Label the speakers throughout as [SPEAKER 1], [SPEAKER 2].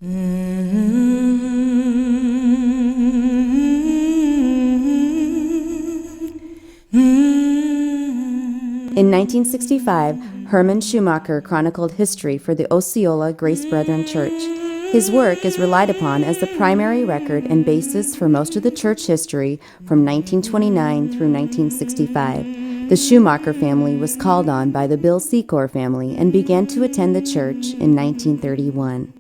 [SPEAKER 1] In 1965, Herman Schumacher chronicled history for the Osceola Grace Brethren Church. His work is relied upon as the primary record and basis for most of the church history from 1929 through 1965. The Schumacher family was called on by the Bill Secor family and began to attend the church in 1931.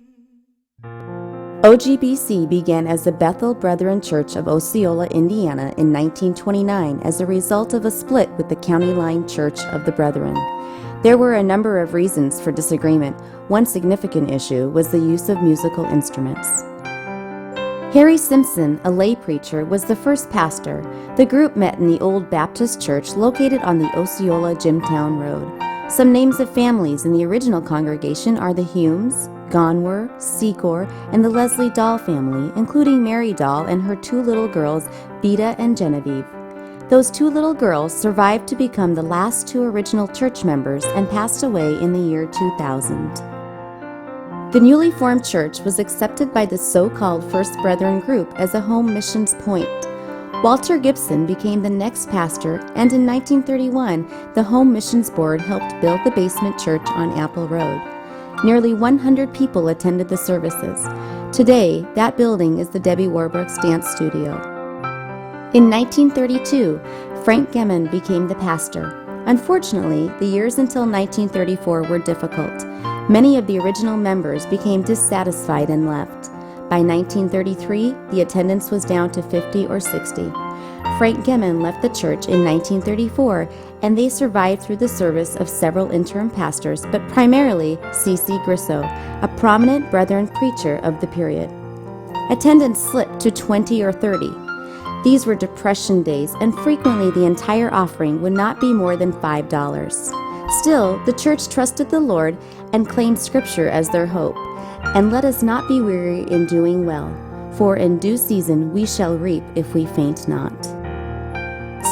[SPEAKER 1] OGBC began as the Bethel Brethren Church of Osceola, Indiana in 1929 as a result of a split with the County Line Church of the Brethren. There were a number of reasons for disagreement. One significant issue was the use of musical instruments. Harry Simpson, a lay preacher, was the first pastor. The group met in the Old Baptist Church located on the Osceola-Jimtown Road. Some names of families in the original congregation are the Humes, Gonwer, Secor, and the Leslie Dahl family, including Mary Dahl and her two little girls, Beta and Genevieve. Those two little girls survived to become the last two original church members and passed away in the year 2000. The newly formed church was accepted by the so-called First Brethren group as a home missions point. Walter Gibson became the next pastor, and in 1931, the Home Missions Board helped build the basement church on Apple Road. Nearly 100 people attended the services. Today, that building is the Debbie Warbrooks Dance Studio. In 1932, Frank Gemin became the pastor. Unfortunately, the years until 1934 were difficult. Many of the original members became dissatisfied and left. By 1933, the attendance was down to 50 or 60. Frank Gemin left the church in 1934, and they survived through the service of several interim pastors, but primarily C.C. Grisso, a prominent Brethren preacher of the period. Attendance slipped to 20 or 30. These were Depression days, and frequently the entire offering would not be more than $5. Still, the church trusted the Lord and claimed Scripture as their hope. And let us not be weary in doing well, for in due season we shall reap if we faint not.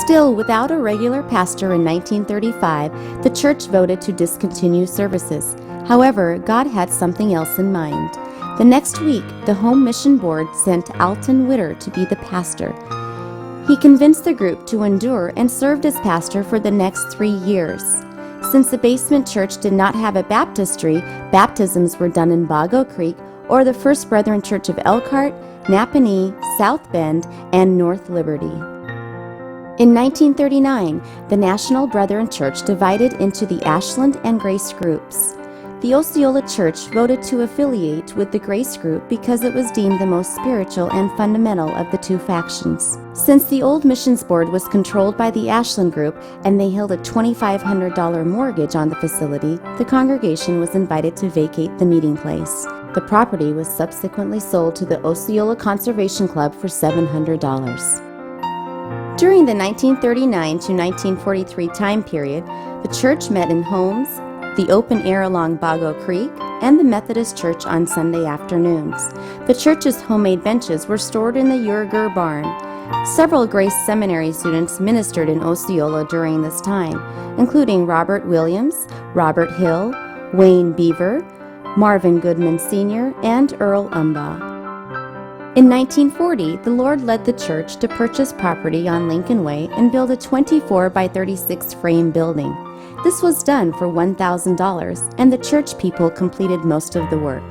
[SPEAKER 1] Still, without a regular pastor in 1935, the church voted to discontinue services. However, God had something else in mind. The next week, the Home Mission Board sent Alton Witter to be the pastor. He convinced the group to endure and served as pastor for the next 3 years. Since the basement church did not have a baptistry, baptisms were done in Bago Creek or the First Brethren Church of Elkhart, Napanee, South Bend, and North Liberty. In 1939, the National Brethren Church divided into the Ashland and Grace groups. The Osceola Church voted to affiliate with the Grace group because it was deemed the most spiritual and fundamental of the two factions. Since the old missions board was controlled by the Ashland group and they held a $2,500 mortgage on the facility, the congregation was invited to vacate the meeting place. The property was subsequently sold to the Osceola Conservation Club for $700. During the 1939 to 1943 time period, the church met in homes, the open air along Bago Creek, and the Methodist Church on Sunday afternoons. The church's homemade benches were stored in the Urger barn. Several Grace Seminary students ministered in Osceola during this time, including Robert Williams, Robert Hill, Wayne Beaver, Marvin Goodman Sr., and Earl Umbaugh. In 1940, the Lord led the church to purchase property on Lincoln Way and build a 24 by 36 frame building. This was done for $1,000, and the church people completed most of the work.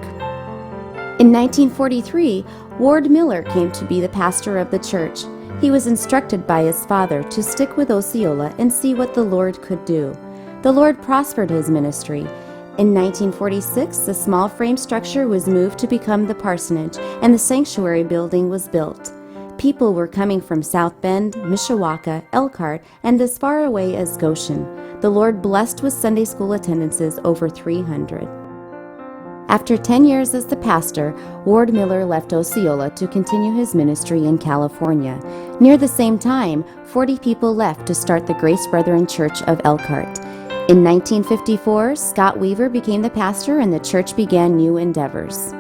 [SPEAKER 1] In 1943, Ward Miller came to be the pastor of the church. He was instructed by his father to stick with Osceola and see what the Lord could do. The Lord prospered his ministry. In 1946, the small frame structure was moved to become the parsonage, and the sanctuary building was built. People were coming from South Bend, Mishawaka, Elkhart, and as far away as Goshen. The Lord blessed with Sunday school attendances over 300. After 10 years as the pastor, Ward Miller left Osceola to continue his ministry in California. Near the same time, 40 people left to start the Grace Brethren Church of Elkhart. In 1954, Scott Weaver became the pastor and the church began new endeavors.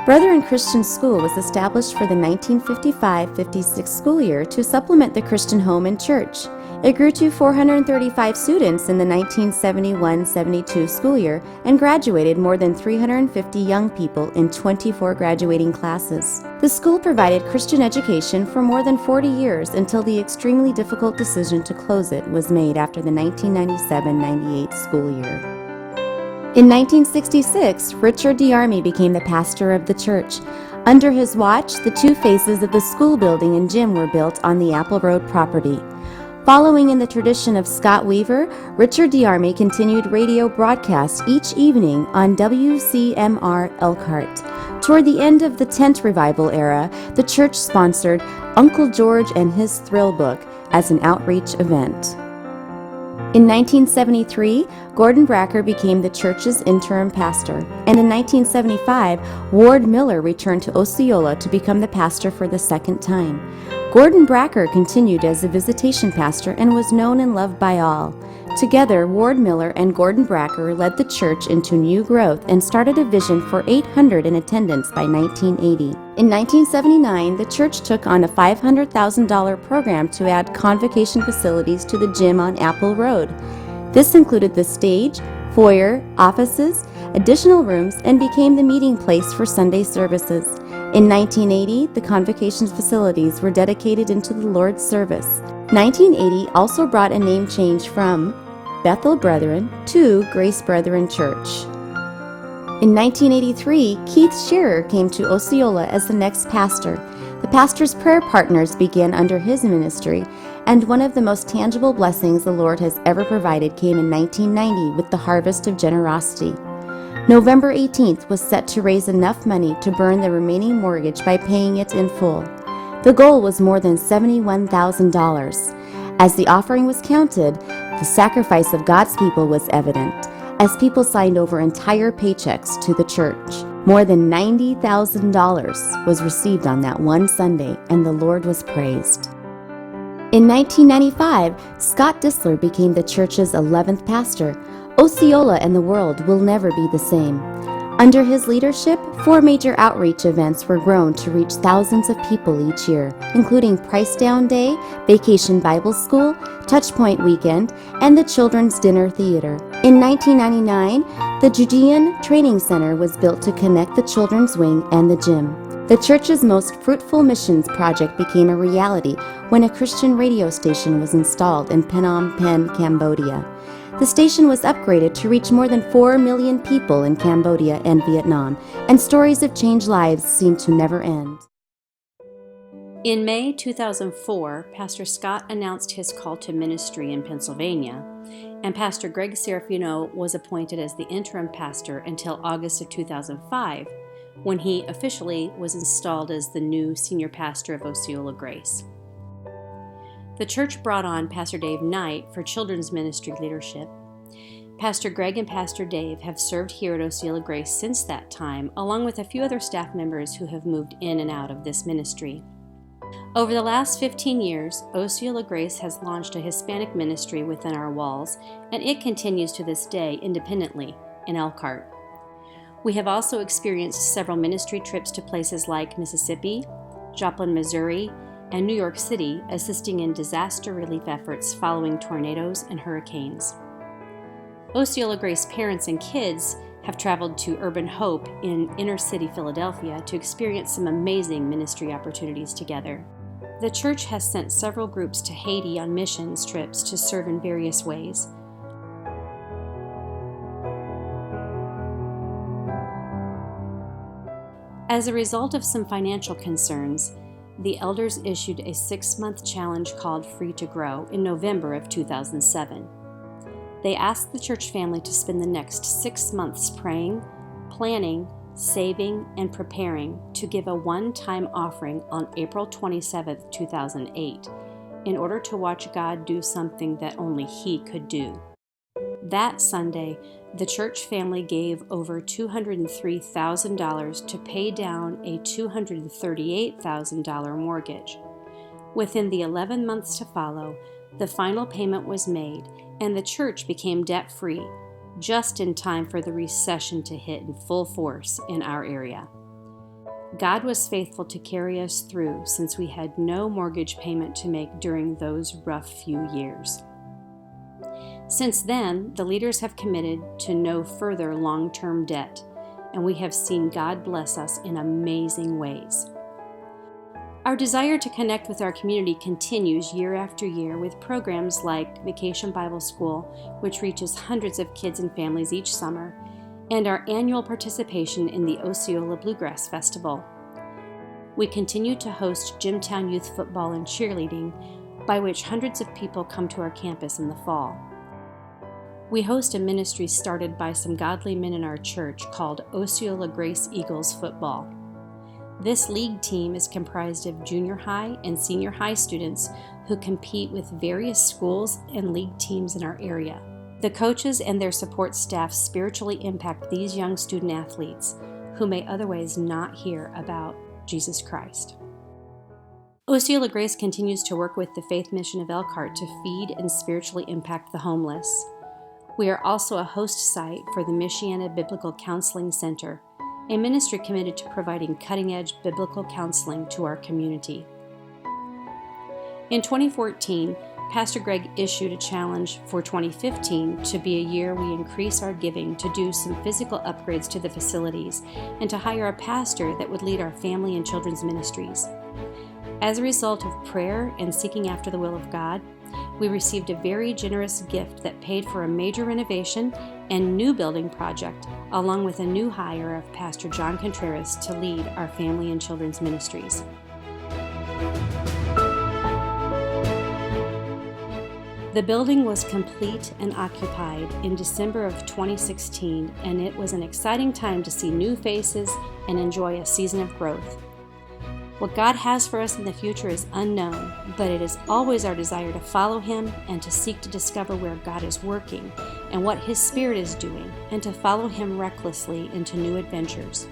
[SPEAKER 1] Brethren Christian School was established for the 1955-56 school year to supplement the Christian home and church. It grew to 435 students in the 1971-72 school year and graduated more than 350 young people in 24 graduating classes. The school provided Christian education for more than 40 years until the extremely difficult decision to close it was made after the 1997-98 school year. In 1966, Richard DeArmey became the pastor of the church. Under his watch, the two phases of the school building and gym were built on the Apple Road property. Following in the tradition of Scott Weaver, Richard DeArmey continued radio broadcasts each evening on WCMR Elkhart. Toward the end of the Tent Revival era, the church sponsored Uncle George and His Thrill Book as an outreach event. In 1973, Gordon Bracker became the church's interim pastor, and in 1975, Ward Miller returned to Osceola to become the pastor for the second time. Gordon Bracker continued as a visitation pastor and was known and loved by all. Together, Ward Miller and Gordon Bracker led the church into new growth and started a vision for 800 in attendance by 1980. In 1979, the church took on a $500,000 program to add convocation facilities to the gym on Apple Road. This included the stage, foyer, offices, additional rooms, and became the meeting place for Sunday services. In 1980, the convocation facilities were dedicated into the Lord's service. 1980 also brought a name change from Bethel Brethren to Grace Brethren Church. In 1983, Keith Shearer came to Osceola as the next pastor. The pastor's prayer partners began under his ministry, and one of the most tangible blessings the Lord has ever provided came in 1990 with the Harvest of Generosity. November 18th was set to raise enough money to burn the remaining mortgage by paying it in full. The goal was more than $71,000. As the offering was counted, the sacrifice of God's people was evident, as people signed over entire paychecks to the church. More than $90,000 was received on that one Sunday, and the Lord was praised. In 1995, Scott Disler became the church's 11th pastor. Osceola and the world will never be the same. Under his leadership, 4 major outreach events were grown to reach thousands of people each year, including Price Down Day, Vacation Bible School, Touchpoint Weekend, and the Children's Dinner Theater. In 1999, the Judean Training Center was built to connect the children's wing and the gym. The church's most fruitful missions project became a reality when a Christian radio station was installed in Phnom Penh, Cambodia. The station was upgraded to reach more than 4 million people in Cambodia and Vietnam, and stories of changed lives seem to never end.
[SPEAKER 2] In May 2004, Pastor Scott announced his call to ministry in Pennsylvania, and Pastor Greg Serafino was appointed as the interim pastor until August of 2005, when he officially was installed as the new senior pastor of Osceola Grace. The church brought on Pastor Dave Knight for children's ministry leadership. Pastor Greg and Pastor Dave have served here at Osceola Grace since that time, along with a few other staff members who have moved in and out of this ministry. Over the last 15 years, Osceola Grace has launched a Hispanic ministry within our walls, and it continues to this day independently in Elkhart. We have also experienced several ministry trips to places like Mississippi, Joplin, Missouri, and New York City, assisting in disaster relief efforts following tornadoes and hurricanes. Osceola Grace parents and kids have traveled to Urban Hope in inner-city Philadelphia to experience some amazing ministry opportunities together. The church has sent several groups to Haiti on missions trips to serve in various ways. As a result of some financial concerns, the elders issued a 6-month challenge called Free to Grow in November of 2007. They asked the church family to spend the next 6 months praying, planning, saving, and preparing to give a one-time offering on April 27, 2008, in order to watch God do something that only He could do. That Sunday, the church family gave over $203,000 to pay down a $238,000 mortgage. Within the 11 months to follow, the final payment was made, and the church became debt-free, just in time for the recession to hit in full force in our area. God was faithful to carry us through since we had no mortgage payment to make during those rough few years. Since then, the leaders have committed to no further long-term debt, and we have seen God bless us in amazing ways. Our desire to connect with our community continues year after year with programs like Vacation Bible School, which reaches hundreds of kids and families each summer, and our annual participation in the Osceola Bluegrass Festival. We continue to host Jimtown Youth Football and Cheerleading, by which hundreds of people come to our campus in the fall. We host a ministry started by some godly men in our church called Osceola Grace Eagles Football. This league team is comprised of junior high and senior high students who compete with various schools and league teams in our area. The coaches and their support staff spiritually impact these young student athletes who may otherwise not hear about Jesus Christ. Osceola Grace continues to work with the Faith Mission of Elkhart to feed and spiritually impact the homeless. We are also a host site for the Michiana Biblical Counseling Center, a ministry committed to providing cutting-edge biblical counseling to our community. In 2014, Pastor Greg issued a challenge for 2015 to be a year we increase our giving to do some physical upgrades to the facilities and to hire a pastor that would lead our family and children's ministries. As a result of prayer and seeking after the will of God, we received a very generous gift that paid for a major renovation and new building project, along with a new hire of Pastor John Contreras to lead our family and children's ministries. The building was complete and occupied in December of 2016, and it was an exciting time to see new faces and enjoy a season of growth. What God has for us in the future is unknown, but it is always our desire to follow Him and to seek to discover where God is working and what His Spirit is doing, and to follow Him recklessly into new adventures.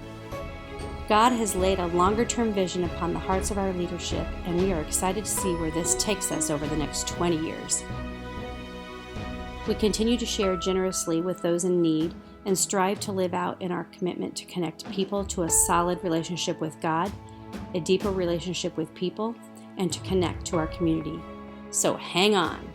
[SPEAKER 2] God has laid a longer-term vision upon the hearts of our leadership, and we are excited to see where this takes us over the next 20 years. We continue to share generously with those in need and strive to live out in our commitment to connect people to a solid relationship with God, a deeper relationship with people, and to connect to our community. So hang on.